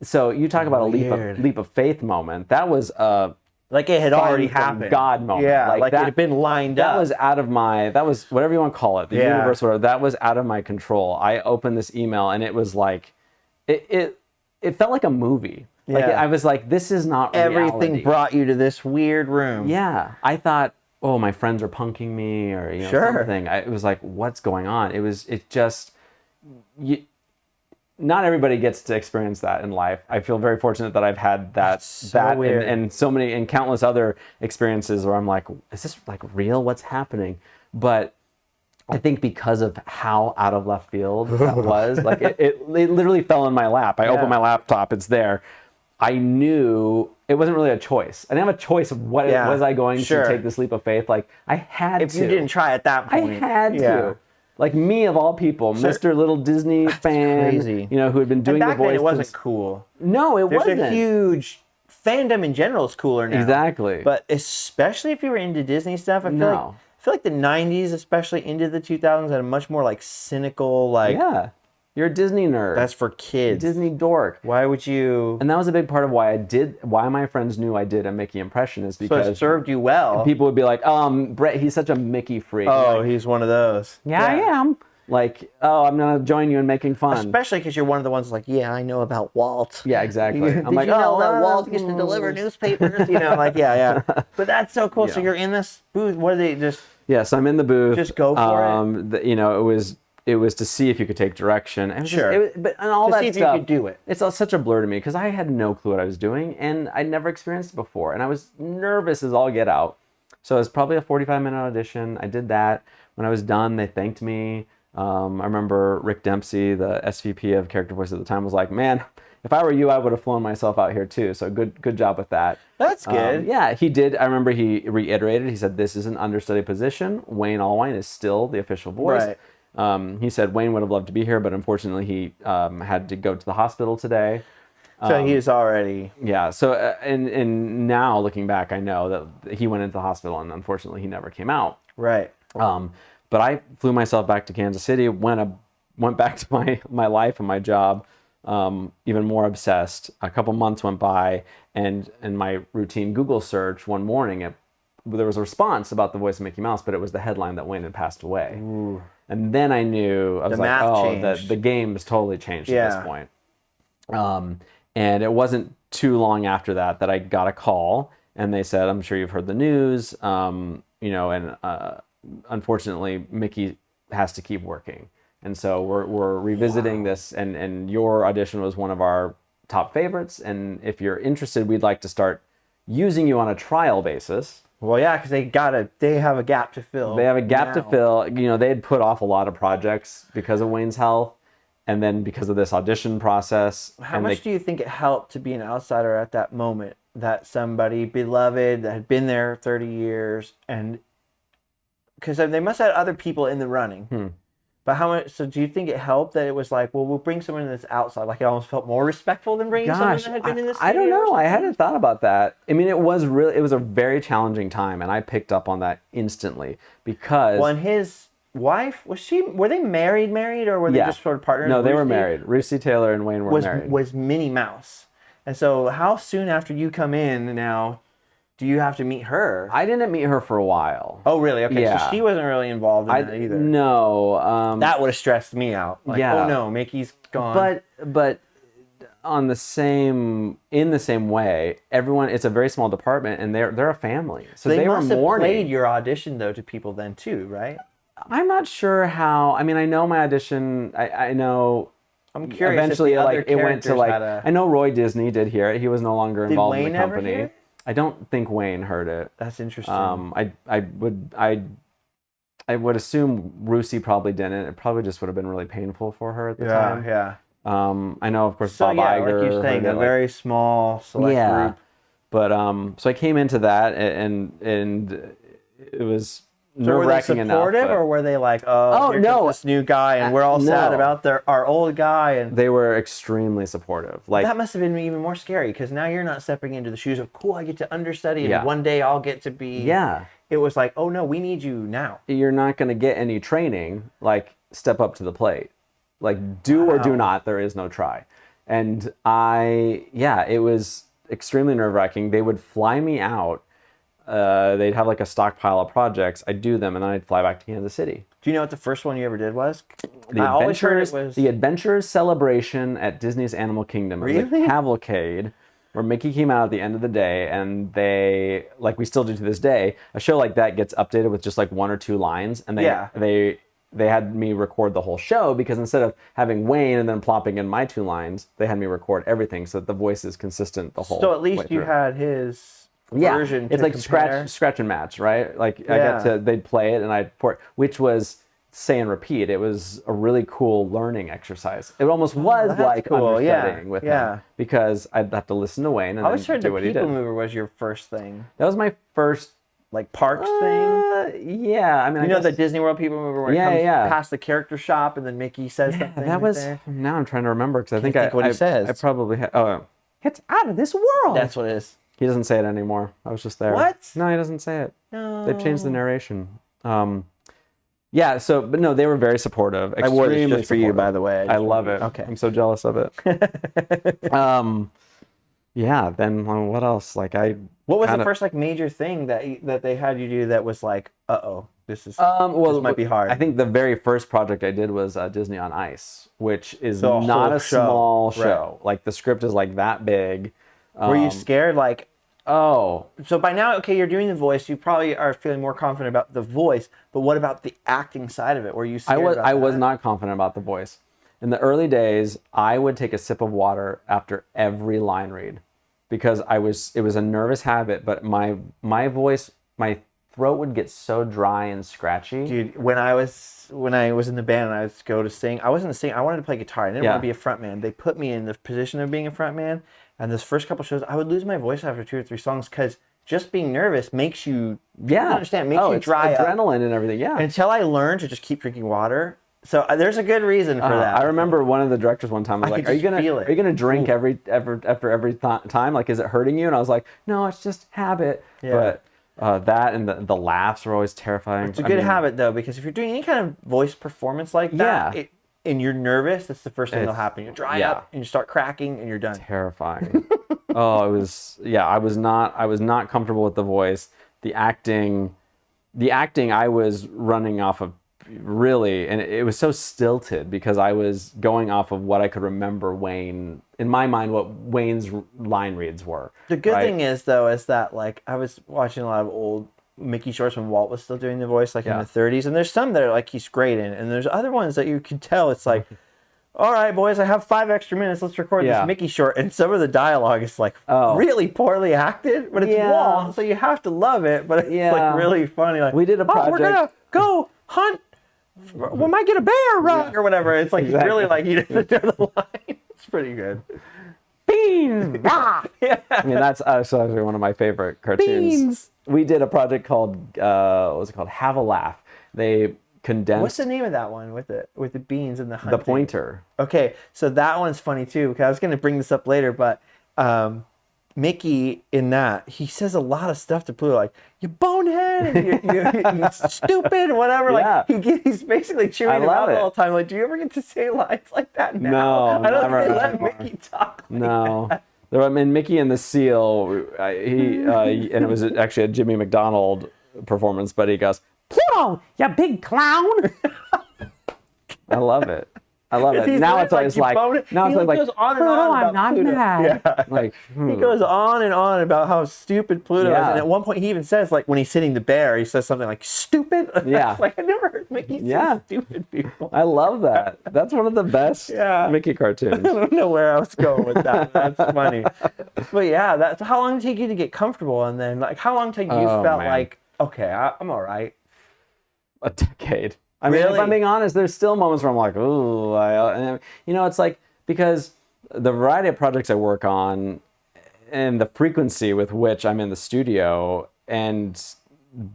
Speaker 3: so you talk about a leap of faith moment. That was a...
Speaker 2: Like it had already happened.
Speaker 3: God moment.
Speaker 2: Yeah, like it had been lined up.
Speaker 3: That was whatever you want to call it, the universe, whatever. That was out of my control. I opened this email and it was like, it felt like a movie. Like I was like, this is not
Speaker 2: everything
Speaker 3: reality.
Speaker 2: Brought you to this weird room.
Speaker 3: Yeah, I thought, oh, my friends are punking me or something. It was like, what's going on? Not everybody gets to experience that in life. I feel very fortunate that I've had that and so many and countless other experiences where I'm like, is this like real? What's happening? But I think because of how out of left field that was, like it literally fell in my lap. I opened my laptop, it's there. I knew it wasn't really a choice. I didn't have a choice of what was I going to take this leap of faith. Like I had to.
Speaker 2: If you didn't try at that point.
Speaker 3: I had to. Like me of all people, Mr. Little Disney fan,
Speaker 2: crazy.
Speaker 3: Who had been doing the voice.
Speaker 2: Then it wasn't cool.
Speaker 3: No, it wasn't.
Speaker 2: There's a huge fandom in general is cooler now.
Speaker 3: Exactly.
Speaker 2: But especially if you were into Disney stuff, I feel like the 90s, especially into the 2000s, had a much more like cynical, like
Speaker 3: You're a Disney nerd.
Speaker 2: That's for kids.
Speaker 3: Disney dork.
Speaker 2: Why would you?
Speaker 3: And that was a big part of why my friends knew I did a Mickey impression is
Speaker 2: So
Speaker 3: because
Speaker 2: it served you well.
Speaker 3: people would be like, Brett, he's such a Mickey freak.
Speaker 2: Oh,
Speaker 3: Like,
Speaker 2: he's one of those.
Speaker 4: Yeah, I am.
Speaker 3: like, oh, I'm gonna join you in making fun.
Speaker 2: Especially because you're one of the ones like, yeah, I know about Walt.
Speaker 3: Yeah, exactly.
Speaker 2: Did
Speaker 3: I'm like,
Speaker 2: you know
Speaker 3: oh,
Speaker 2: that Walt used to deliver newspapers? You know, like, yeah. But that's so cool. So
Speaker 3: Yeah.
Speaker 2: you're in this booth. What are they just?
Speaker 3: Yeah, so I'm in the booth.
Speaker 2: Just go for
Speaker 3: it. You know, it was to see if you could take direction. It was
Speaker 2: Sure.
Speaker 3: but and all
Speaker 2: To
Speaker 3: that
Speaker 2: see if you
Speaker 3: stuff.
Speaker 2: could do it.
Speaker 3: It's all such a blur to me because I had no clue what I was doing and I'd never experienced it before, and I was nervous as all get out. So it was probably a 45-minute audition. I did that. When I was done, they thanked me. I remember Rick Dempsey, the SVP of character voice at the time, was like, "Man, if I were you, I would have flown myself out here too." So good job with that.
Speaker 2: That's good.
Speaker 3: Yeah, he did. I remember he reiterated. He said, "This is an understudy position. Wayne Allwine is still the official voice."
Speaker 2: Right.
Speaker 3: He said Wayne would have loved to be here, but unfortunately he had to go to the hospital today.
Speaker 2: So he is already.
Speaker 3: Yeah. So and now looking back, I know that he went into the hospital and unfortunately he never came out.
Speaker 2: Right.
Speaker 3: But I flew myself back to Kansas City, went back to my life and my job, even more obsessed. A couple months went by, and in my routine Google search one morning, there was a response about the voice of Mickey Mouse, but it was the headline that Wayne had passed away. Ooh. And then I knew, I was like,
Speaker 2: math
Speaker 3: oh,
Speaker 2: changed.
Speaker 3: the game's totally changed at this point. And it wasn't too long after that I got a call, and they said, I'm sure you've heard the news, and unfortunately, Mickey has to keep working. And so we're revisiting this, and your audition was one of our top favorites. And if you're interested, we'd like to start using you on a trial basis.
Speaker 2: Well, yeah, because they have a gap to fill.
Speaker 3: They have a gap to
Speaker 2: now.
Speaker 3: fill. You know, they had put off a lot of projects because of Wayne's health, and then because of this audition process.
Speaker 2: How much do you think it helped to be an outsider at that moment? That somebody beloved that had been there 30 years, and because they must have had other people in the running. But how much? So do you think it helped that it was like, well, we'll bring someone that's outside? Like it almost felt more respectful than bringing someone that had been in this.
Speaker 3: I don't know. I hadn't thought about that. I mean, it was a very challenging time, and I picked up on that instantly because.
Speaker 2: Well, and his wife were they married, or were they just sort of partners?
Speaker 3: No, they were
Speaker 2: Rusty
Speaker 3: married. Rusty Taylor and Wayne were married.
Speaker 2: Was Minnie Mouse, and so how soon after you come in now? Do you have to meet her?
Speaker 3: I didn't meet her for a while.
Speaker 2: Oh, really? Okay,
Speaker 3: Yeah.
Speaker 2: so she wasn't really involved in that either.
Speaker 3: No.
Speaker 2: That would have stressed me out. Like,
Speaker 3: Yeah.
Speaker 2: oh no, Mickey's gone.
Speaker 3: But in the same way, everyone, it's a very small department, and they're a family. So
Speaker 2: they
Speaker 3: were
Speaker 2: must have
Speaker 3: mourning.
Speaker 2: played your audition though to people then too, right?
Speaker 3: I'm not sure how. I mean, I know my audition. I know.
Speaker 2: I'm curious.
Speaker 3: Eventually,
Speaker 2: if the
Speaker 3: like
Speaker 2: other
Speaker 3: it went to
Speaker 2: characters
Speaker 3: like.
Speaker 2: had a...
Speaker 3: I know Roy Disney did hear it. He was no longer
Speaker 2: Did
Speaker 3: involved in
Speaker 2: Wayne
Speaker 3: the
Speaker 2: ever
Speaker 3: company.
Speaker 2: hear it?
Speaker 3: I don't think Wayne heard it.
Speaker 2: That's interesting.
Speaker 3: I would assume Rusey probably didn't. It probably just would have been really painful for her at the time.
Speaker 2: Yeah.
Speaker 3: I know, of course,
Speaker 2: So
Speaker 3: Bob
Speaker 2: yeah,
Speaker 3: Iger.
Speaker 2: like you're saying,
Speaker 3: heard
Speaker 2: a
Speaker 3: it,
Speaker 2: very small select group.
Speaker 3: But so I came into that, and it was
Speaker 2: So were they
Speaker 3: nerve-wracking enough.
Speaker 2: supportive,
Speaker 3: but
Speaker 2: or were they like, oh, here
Speaker 3: no.
Speaker 2: comes this new guy, and we're all sad
Speaker 3: No.
Speaker 2: about our old guy? And
Speaker 3: They were extremely supportive. Like
Speaker 2: that must have been even more scary because now you're not stepping into the shoes of, cool, I get to understudy, and
Speaker 3: Yeah.
Speaker 2: one day I'll get to be.
Speaker 3: Yeah.
Speaker 2: It was like, oh no, we need you now.
Speaker 3: You're not going to get any training. Like, step up to the plate. Like, do or do not. There is no try. And it was extremely nerve-wracking. They would fly me out. They'd have like a stockpile of projects. I'd do them, and then I'd fly back to Kansas City.
Speaker 2: Do you know what the first one you ever did was?
Speaker 3: The
Speaker 2: I always heard
Speaker 3: Adventures,
Speaker 2: it was.
Speaker 3: the Adventures Celebration at Disney's Animal Kingdom. It was
Speaker 2: Really?
Speaker 3: a cavalcade where Mickey came out at the end of the day, and they, like we still do to this day, a show like that gets updated with just like one or two lines, and they had me record the whole show because instead of having Wayne and then plopping in my two lines, they had me record everything so that the voice is consistent the whole
Speaker 2: So at
Speaker 3: way
Speaker 2: least you
Speaker 3: through.
Speaker 2: had his version.
Speaker 3: It's
Speaker 2: to
Speaker 3: like
Speaker 2: compare.
Speaker 3: scratch and match, right? Like I got to, they'd play it and I'd port, which was say and repeat. It was a really cool learning exercise. It almost was
Speaker 2: that's
Speaker 3: like
Speaker 2: cool.
Speaker 3: understudying with
Speaker 2: Yeah.
Speaker 3: him because I'd have to listen to Wayne and
Speaker 2: I always
Speaker 3: then
Speaker 2: heard
Speaker 3: do
Speaker 2: the
Speaker 3: what he
Speaker 2: People
Speaker 3: did.
Speaker 2: Mover was your first thing,
Speaker 3: That was my first
Speaker 2: like Parks thing.
Speaker 3: Yeah, I mean,
Speaker 2: You know the Disney World People Mover where it comes past the character shop and then Mickey says something.
Speaker 3: that
Speaker 2: right
Speaker 3: was.
Speaker 2: there?
Speaker 3: Now I'm trying to remember because I think
Speaker 2: think what he says.
Speaker 3: I probably had. Oh,
Speaker 4: It's out of this world.
Speaker 2: That's what it is.
Speaker 3: he doesn't say it anymore. I was just there.
Speaker 2: What?
Speaker 3: No, he doesn't say it.
Speaker 2: No.
Speaker 3: They've changed the narration. Yeah, so, but no, they were very supportive.
Speaker 2: I wore this
Speaker 3: Extremely
Speaker 2: just for you,
Speaker 3: supportive.
Speaker 2: by the way.
Speaker 3: I love it.
Speaker 2: Okay.
Speaker 3: I'm so jealous of it. Yeah, then what else? Like
Speaker 2: What was the
Speaker 3: kinda-
Speaker 2: first like major thing that they had you do that was like, this is
Speaker 3: well,
Speaker 2: this might be hard?
Speaker 3: I think the very first project I did was Disney on Ice, which is
Speaker 2: So a
Speaker 3: not
Speaker 2: whole
Speaker 3: a
Speaker 2: show.
Speaker 3: small
Speaker 2: Right.
Speaker 3: show. Like the script is like that big.
Speaker 2: Were you scared? Like,
Speaker 3: Oh,
Speaker 2: so by now, okay, you're doing the voice. You probably are feeling more confident about the voice. But what about the acting side of it? Were you scared?
Speaker 3: I was
Speaker 2: that?
Speaker 3: not confident about the voice. In the early days, I would take a sip of water after every line read because it was a nervous habit, but my voice, my throat would get so dry and scratchy.
Speaker 2: Dude, when I was in the band and I was go to sing, I wasn't a singer. I wanted to play guitar. I didn't want to be a front man. They put me in the position of being a front man. And those first couple shows, I would lose my voice after 2 or 3 songs because just being nervous makes you, you don't understand, makes you
Speaker 3: it's
Speaker 2: dry up.
Speaker 3: adrenaline and everything. Yeah.
Speaker 2: Until I learned to just keep drinking water. So there's a good reason for that.
Speaker 3: I remember one of the directors one time was
Speaker 2: I
Speaker 3: like,
Speaker 2: could
Speaker 3: "Are you
Speaker 2: just
Speaker 3: gonna
Speaker 2: feel it.
Speaker 3: are you gonna drink after every time? Like, is it hurting you?" And I was like, "No, it's just habit."
Speaker 2: Yeah.
Speaker 3: But that and the laughs were always terrifying.
Speaker 2: It's a good habit though, because if you're doing any kind of voice performance like that,
Speaker 3: Yeah.
Speaker 2: and you're nervous, that's the first thing that'll happen. You dry
Speaker 3: yeah.
Speaker 2: up and you start cracking and you're done.
Speaker 3: Terrifying. Oh, it was, yeah, I was not comfortable with the voice. The acting I was running off of really, and it was so stilted because I was going off of what I could remember Wayne, in my mind, what Wayne's line reads were.
Speaker 2: The good
Speaker 3: right?
Speaker 2: thing is though, is that like I was watching a lot of old Mickey shorts when Walt was still doing the voice, like in the 30s, and there's some that are like he's great in, and there's other ones that you can tell it's like, all right, boys, I have 5 extra minutes. Let's record this Mickey short, and some of the dialogue is like really poorly acted, but it's Walt, so you have to love it. But it's like really funny. Like
Speaker 3: we did a project.
Speaker 2: we're gonna go hunt. We might get a bear or whatever. It's like he's really like he doesn't do the line. It's pretty good.
Speaker 3: Beans! Ah! I mean, that's actually one of my favorite cartoons.
Speaker 2: Beans!
Speaker 3: We did a project called, what was it called? Have a Laugh. They condensed...
Speaker 2: What's the name of that one with the beans and the hunting?
Speaker 3: The Pointer.
Speaker 2: Okay, so that one's funny too, because I was going to bring this up later, but Mickey in that, he says a lot of stuff to Pluto, like, you bonehead, and you stupid, whatever.
Speaker 3: Yeah.
Speaker 2: Like, he's basically chewing him out all the time. Like, do you ever get to say lines like that now?
Speaker 3: No,
Speaker 2: I don't
Speaker 3: never
Speaker 2: think they let
Speaker 3: anymore.
Speaker 2: Mickey talk like
Speaker 3: No.
Speaker 2: that.
Speaker 3: There, I mean, Mickey and the Seal, and it was actually a Jimmy McDonald performance, but he goes,
Speaker 4: Pluto, you big clown.
Speaker 3: I love it. I love it.
Speaker 2: He's
Speaker 3: Now
Speaker 2: like,
Speaker 3: it's always
Speaker 2: you
Speaker 3: like,
Speaker 2: bone-
Speaker 3: now
Speaker 2: he
Speaker 3: it's like,
Speaker 2: goes on and
Speaker 4: Pluto,
Speaker 2: on
Speaker 4: I'm
Speaker 2: about
Speaker 4: not
Speaker 2: Pluto.
Speaker 4: mad.
Speaker 2: Yeah.
Speaker 3: like,
Speaker 2: He goes on and on about how stupid Pluto is.
Speaker 3: Yeah.
Speaker 2: And at one point, he even says, like, when he's hitting the bear, he says something like, stupid?
Speaker 3: Yeah.
Speaker 2: Like, I never heard Mickey say stupid people.
Speaker 3: I love that. That's one of the best Mickey cartoons.
Speaker 2: I don't know where I was going with that. That's funny. But yeah, that's how long did it take you to get comfortable? And then, like, how long did you felt
Speaker 3: man.
Speaker 2: like, okay, I'm all right?
Speaker 3: A decade. I mean, if
Speaker 2: Really?
Speaker 3: I'm being honest, there's still moments where I'm like, ooh, and you know, it's like, because the variety of projects I work on and the frequency with which I'm in the studio and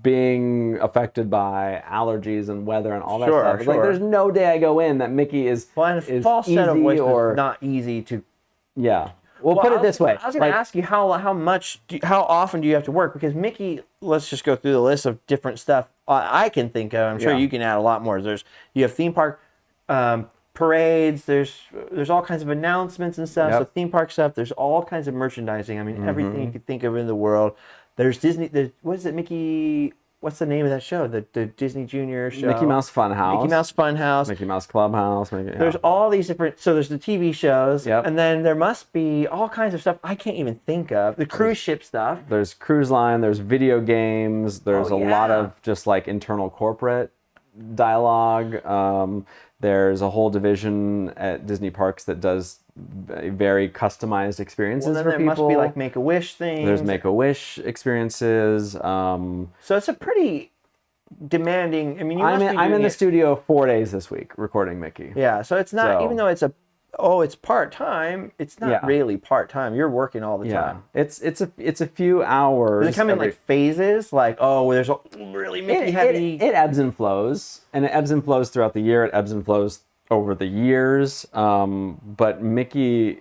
Speaker 3: being affected by allergies and weather and all that stuff. Like, there's no day I go in that Mickey is
Speaker 2: Well, and
Speaker 3: is
Speaker 2: falsetto
Speaker 3: easy
Speaker 2: voice
Speaker 3: or
Speaker 2: is not easy to.
Speaker 3: yeah. Well, put it this way.
Speaker 2: I was going to ask you how often do you have to work? Because Mickey, let's just go through the list of different stuff I can think of. I'm sure you can add a lot more. You have theme park parades. There's all kinds of announcements and stuff.
Speaker 3: Yep.
Speaker 2: So theme park stuff. There's all kinds of merchandising. I mean, everything you could think of in the world. There's Disney. What is it, Mickey? What's the name of that show? The Disney Junior show.
Speaker 3: Mickey Mouse Funhouse.
Speaker 2: Mickey Mouse Funhouse.
Speaker 3: Mickey Mouse Clubhouse.
Speaker 2: There's all these different, so there's the TV shows, and then there must be all kinds of stuff I can't even think of. The cruise ship stuff.
Speaker 3: There's cruise line, there's video games, there's a lot of just like internal corporate dialogue. There's a whole division at Disney parks that does very customized experiences
Speaker 2: Well, then
Speaker 3: for
Speaker 2: there
Speaker 3: people.
Speaker 2: must be like Make-A-Wish things.
Speaker 3: There's Make-A-Wish experiences.
Speaker 2: So it's a pretty demanding, I mean, you must be
Speaker 3: I'm
Speaker 2: doing
Speaker 3: in the
Speaker 2: it-
Speaker 3: studio 4 days this week recording Mickey.
Speaker 2: Yeah, so it's not,
Speaker 3: So-
Speaker 2: even though it's part-time, it's not really part-time. You're working all the
Speaker 3: Yeah,
Speaker 2: time.
Speaker 3: it's a few hours.
Speaker 2: Does it come in
Speaker 3: every-
Speaker 2: like phases? Like, oh, there's a really Mickey heavy.
Speaker 3: It ebbs and flows, and it ebbs and flows throughout the year. It ebbs and flows over the years. But Mickey,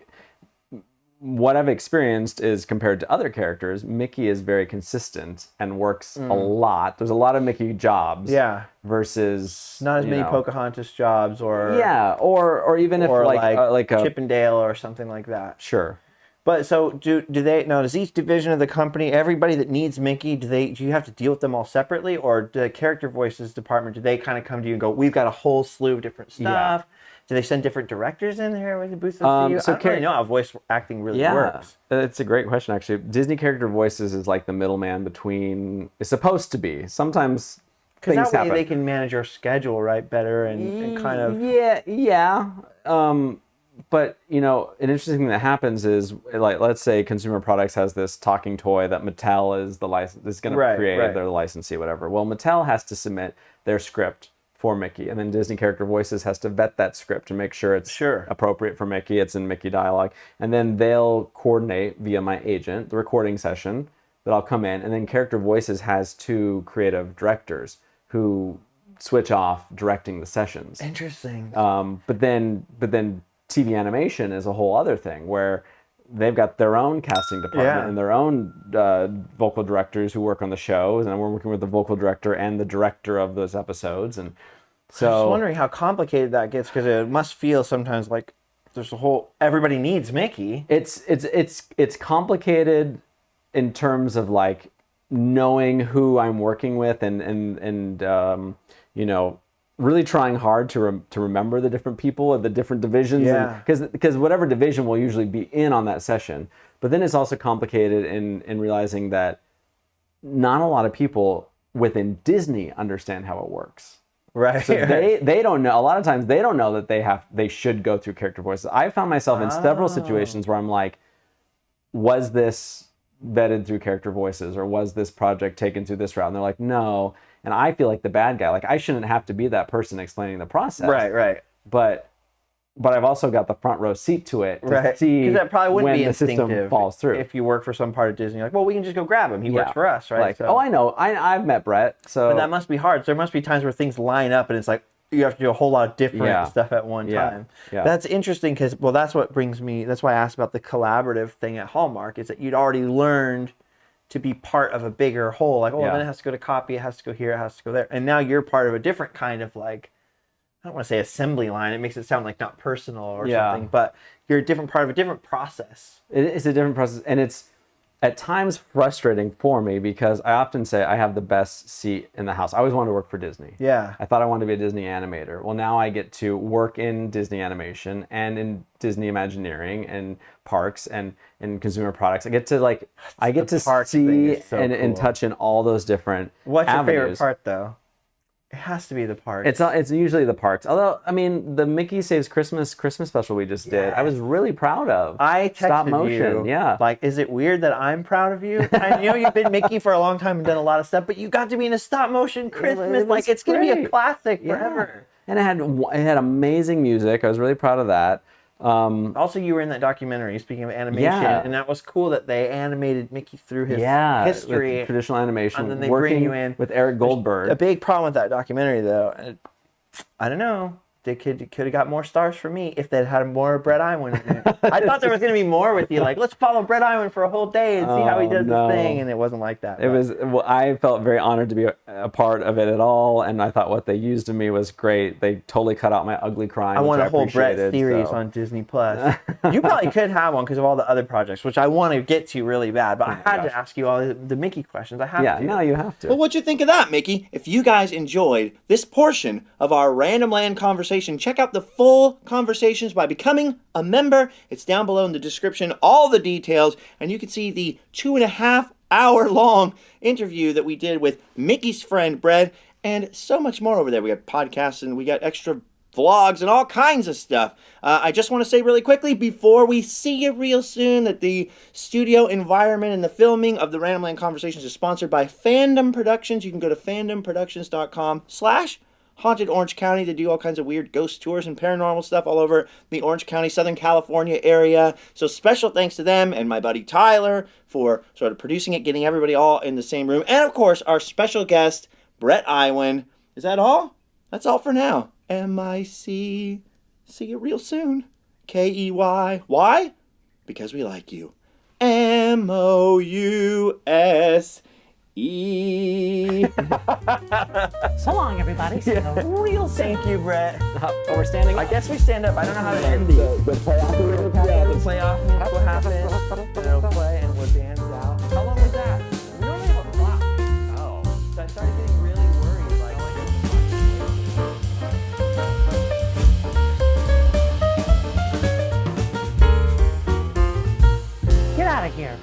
Speaker 3: what I've experienced is compared to other characters, Mickey is very consistent and works a lot. There's a lot of Mickey jobs.
Speaker 2: Yeah.
Speaker 3: Versus
Speaker 2: Not as many Pocahontas jobs or
Speaker 3: or even if like a
Speaker 2: Chip and Dale or something like that.
Speaker 3: Sure.
Speaker 2: But so do they now? Does each division of the company, everybody that needs Mickey, do you have to deal with them all separately, or the character voices department, do they kind of come to you and go, we've got a whole slew of different stuff?
Speaker 3: Yeah.
Speaker 2: Do they send different directors in there with the booth to see you?
Speaker 3: So
Speaker 2: I don't really know how voice acting really works.
Speaker 3: It's a great question actually. Disney character voices is like the middleman between. It's supposed to be. Sometimes things
Speaker 2: that way
Speaker 3: happen.
Speaker 2: they can manage your schedule better and kind of
Speaker 3: yeah. But an interesting thing that happens is, like, let's say Consumer Products has this talking toy that Mattel is going to create, their licensee, whatever. Well, Mattel has to submit their script for Mickey, and then Disney Character Voices has to vet that script and make sure it's appropriate for Mickey. It's in Mickey dialogue, and then they'll coordinate via my agent the recording session that I'll come in, and then Character Voices has 2 creative directors who switch off directing the sessions.
Speaker 2: Interesting.
Speaker 3: But then TV animation is a whole other thing where they've got their own casting department and their own vocal directors who work on the shows, and we're working with the vocal director and the director of those episodes. And so
Speaker 2: I'm just wondering how complicated that gets, because it must feel sometimes like there's everybody needs Mickey.
Speaker 3: It's complicated in terms of like knowing who I'm working with and really trying hard to remember the different people of the different divisions, because whatever division will usually be in on that session. But then it's also complicated in realizing that not a lot of people within Disney understand how it works.
Speaker 2: Right.
Speaker 3: So they don't know. A lot of times they don't know that they should go through character voices. I found myself in several situations where I'm like, was this vetted through character voices, or was this project taken through this route? And they're like, no. And I feel like the bad guy. Like, I shouldn't have to be that person explaining the process.
Speaker 2: Right.
Speaker 3: But I've also got the front row seat to it to see
Speaker 2: because that probably wouldn't
Speaker 3: when
Speaker 2: be
Speaker 3: the system
Speaker 2: instinctive
Speaker 3: falls through.
Speaker 2: if you work for some part of Disney. Like, well, we can just go grab him. He works for us, right?
Speaker 3: Like, I know. I've met Bret. So,
Speaker 2: but that must be hard. So there must be times where things line up, and it's like you have to do a whole lot of different stuff at one time.
Speaker 3: Yeah.
Speaker 2: That's interesting because, that's what brings me. That's why I asked about the collaborative thing at Hallmark. Is that you'd already learned to be part of a bigger whole. Like, then it has to go to copy, it has to go here, it has to go there. And now you're part of a different kind of, like, I don't want to say assembly line. It makes it sound like not personal or something, but you're a different part of a different process.
Speaker 3: It's a different process, and it's at times frustrating for me because I often say I have the best seat in the house. I always wanted to work for Disney.
Speaker 2: Yeah.
Speaker 3: I thought I wanted to be a Disney animator. Well, now I get to work in Disney animation and in Disney Imagineering and parks and in consumer products. I get to see and touch in all those different
Speaker 2: What's
Speaker 3: avenues.
Speaker 2: your favorite part, though? It has to be the parks.
Speaker 3: It's usually the parks. Although, I mean, the Mickey Saves Christmas special we just did, I was really proud of.
Speaker 2: I texted
Speaker 3: Stop motion,
Speaker 2: you, like, is it weird that I'm proud of you? I know you've been Mickey for a long time and done a lot of stuff, but you got to be in a stop motion Christmas. It's going to be a classic forever.
Speaker 3: And it had amazing music. I was really proud of that.
Speaker 2: Also, you were in that documentary, speaking of animation, and that was cool that they animated Mickey through his history.
Speaker 3: With traditional animation.
Speaker 2: And then they
Speaker 3: working
Speaker 2: bring you in
Speaker 3: with Eric Goldberg.
Speaker 2: A big problem with that documentary, though, I don't know. They could have got more stars for me if they'd had more Bret Iwan in there. I thought there was going to be more with you, like, let's follow Bret Iwan for a whole day and see how he does his thing, and it wasn't like that.
Speaker 3: I felt very honored to be a part of it at all, and I thought what they used of me was great. They totally cut out my ugly crying.
Speaker 2: I want a whole Bret series
Speaker 3: so.
Speaker 2: on Disney Plus. You probably could have one because of all the other projects, which I want to get to really bad, but I had to ask you all the Mickey questions. I have to.
Speaker 3: Yeah, no, you have to.
Speaker 1: Well, what'd you think of that, Mickey? If you guys enjoyed this portion of our Random Land conversation, check out the full conversations by becoming a member. It's down below in the description, all the details, and you can see the 2.5-hour long interview that we did with Mickey's friend Bret, and so much more over there. We got podcasts and we got extra vlogs and all kinds of stuff. I just want to say really quickly before we see you real soon that the studio environment and the filming of the Random Land Conversations is sponsored by Fandom Productions. You can go to fandomproductions.com/Haunted Orange County to do all kinds of weird ghost tours and paranormal stuff all over the Orange County, Southern California area. So special thanks to them and my buddy Tyler for sort of producing it, getting everybody all in the same room. And of course, our special guest, Bret Iwan. Is that all? That's all for now. M-I-C. See you real soon. K-E-Y. Why? because we like you. M-O-U-S-E.
Speaker 4: So long, everybody. See you real soon.
Speaker 2: Thank you, Brett.
Speaker 3: Oh, we're standing
Speaker 2: I
Speaker 3: up.
Speaker 2: guess we stand up. I don't know how to end these. The playoff music will happen. And it'll play and we'll dance out. How long was that? We don't have a clock. Oh. So I started getting really worried. Like,
Speaker 4: Get out of here.